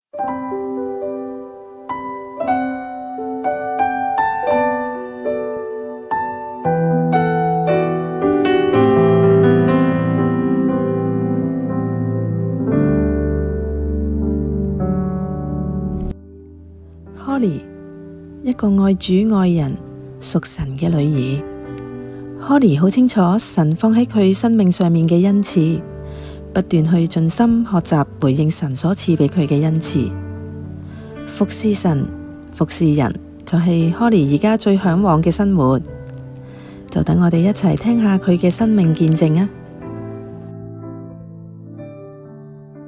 Holly， 一個愛主愛人、屬神嘅女兒。Holly 好清楚神放喺佢生命上面嘅恩賜，不斷去盡心學習回應神所賜俾佢嘅恩賜。服侍神、服侍人，就係 Holly 而家最向往嘅生活。就等我哋一齊聽下佢嘅生命見證啊！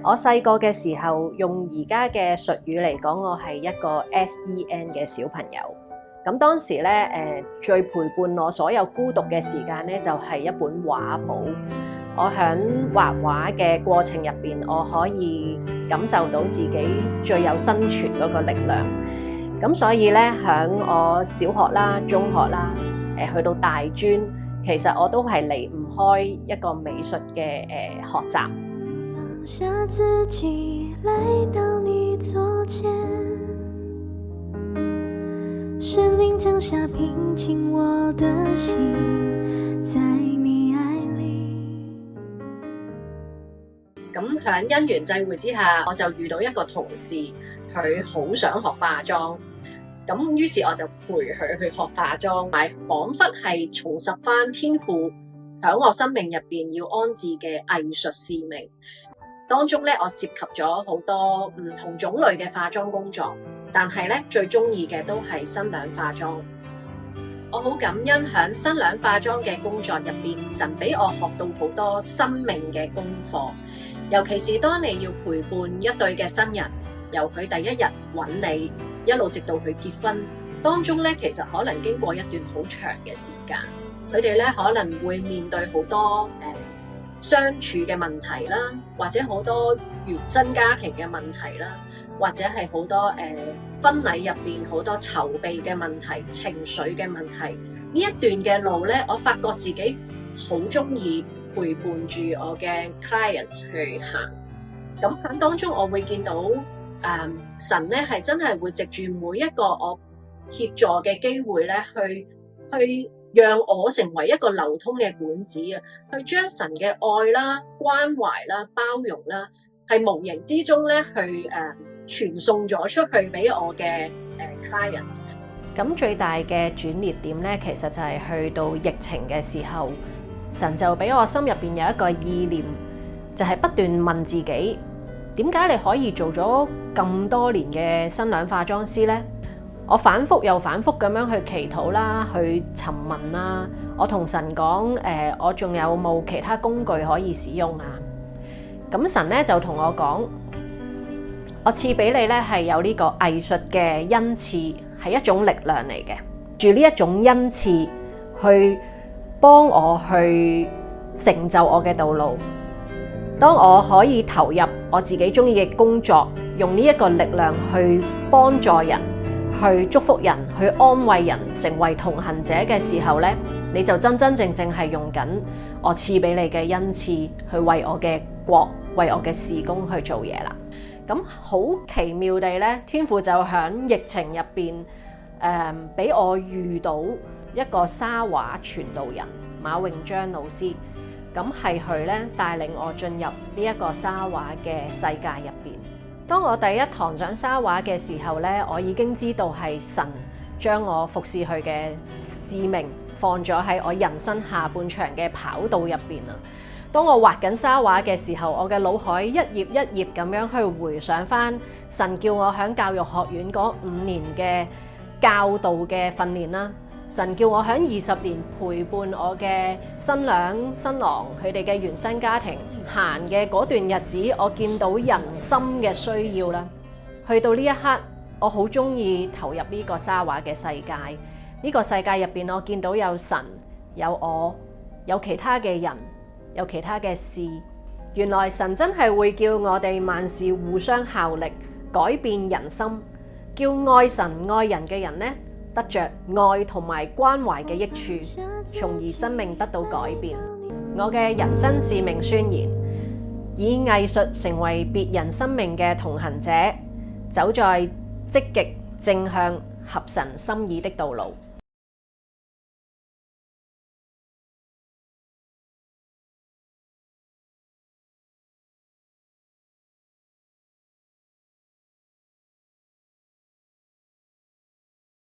我細個嘅時候，用而家嘅術語嚟講，我係一個 SEN 嘅小朋友。咁當時咧，最陪伴我所有孤獨嘅時間咧，就係一本畫簿。我喺畫畫嘅過程入邊，我可以感受到自己最有生存嗰個力量。咁所以咧，喺我小學啦、中學啦，去到大專，其實我都係離唔開一個美術嘅學習。放下自己來到你左前，聖靈降下平靜我的心，在你愛裏。咁喺因緣際會之下，我就遇到一個同事，佢好想學化妝，咁於是我就陪佢去學化妝，彷彿係重拾翻天父喺我生命入邊要安置嘅藝術使命。當中咧，我涉及咗好多唔同種類嘅化妝工作，但係咧最中意嘅都係新娘化妝。我好感恩喺新娘化妝嘅工作入邊，神俾我學到好多生命嘅功課。尤其是當你要陪伴一對嘅新人，由佢第一日揾你，一路直到佢結婚，當中咧其實可能經過一段好長嘅時間，佢哋咧可能會面對好多相處嘅問題啦，或者好多原生家庭嘅問題啦，或者係好多婚禮入邊好多籌備嘅問題、情緒嘅問題。呢一段嘅路咧，我發覺自己好中意陪伴住我嘅 clients 去行。咁喺當中，我會見到神咧係真係會藉住每一個我協助嘅機會咧，去讓我成為一個流通嘅管子啊，去將神嘅愛啦、關懷啦、包容啦，係無形之中咧去傳送咗出去俾我嘅clients。咁最大嘅轉捩點咧，其實就係去到疫情嘅時候，神就俾我心入邊有一個意念，就係不斷問自己，點解你可以做咗咁多年嘅新娘化妝師呢？我反覆又反覆咁樣去祈禱啦，去尋問啦。我同神講，我仲有冇其他工具可以使用啊？咁神咧就同我講，我賜俾你咧係有呢個藝術嘅恩賜，係一種力量嚟嘅。住呢一種恩賜去幫我去成就我嘅道路。當我可以投入我自己中意嘅工作，用呢一個力量去幫助人，去祝福人，去安慰人，成為同行者嘅時候呢，你就真真正正係用緊我賜俾你嘅恩賜，去為我嘅國、為我嘅事工去做嘢啦。咁好奇妙地呢，天父就喺疫情入邊，俾我遇到一個沙畫傳道人馬永章老師。咁係佢咧帶領我進入呢一個沙畫嘅世界入邊。當我第一堂上沙畫嘅時候咧，我已經知道係神將我服侍佢嘅使命放咗喺我人生下半場嘅跑道入邊啊！當我畫緊沙畫嘅時候，我嘅腦海一頁一頁咁樣去回想翻神叫我喺教育學院嗰5年嘅教導嘅訓練啦。神叫我喺20年陪伴我嘅新娘新郎佢哋嘅原生家庭行嘅嗰段日子，我見到人心嘅需要啦。去到呢一刻，我好中意投入呢個沙畫嘅世界。呢個世界入邊，我見到有神，有我，有其他嘅人，有其他嘅事。原來神真係會叫我哋萬事互相效力，改變人心，叫愛神愛人嘅人呢，得着愛同埋關懷嘅益處，從而生命得到改變。我嘅人生使命宣言：以藝術成為別人生命嘅同行者，走在積極正向合神心意的道路。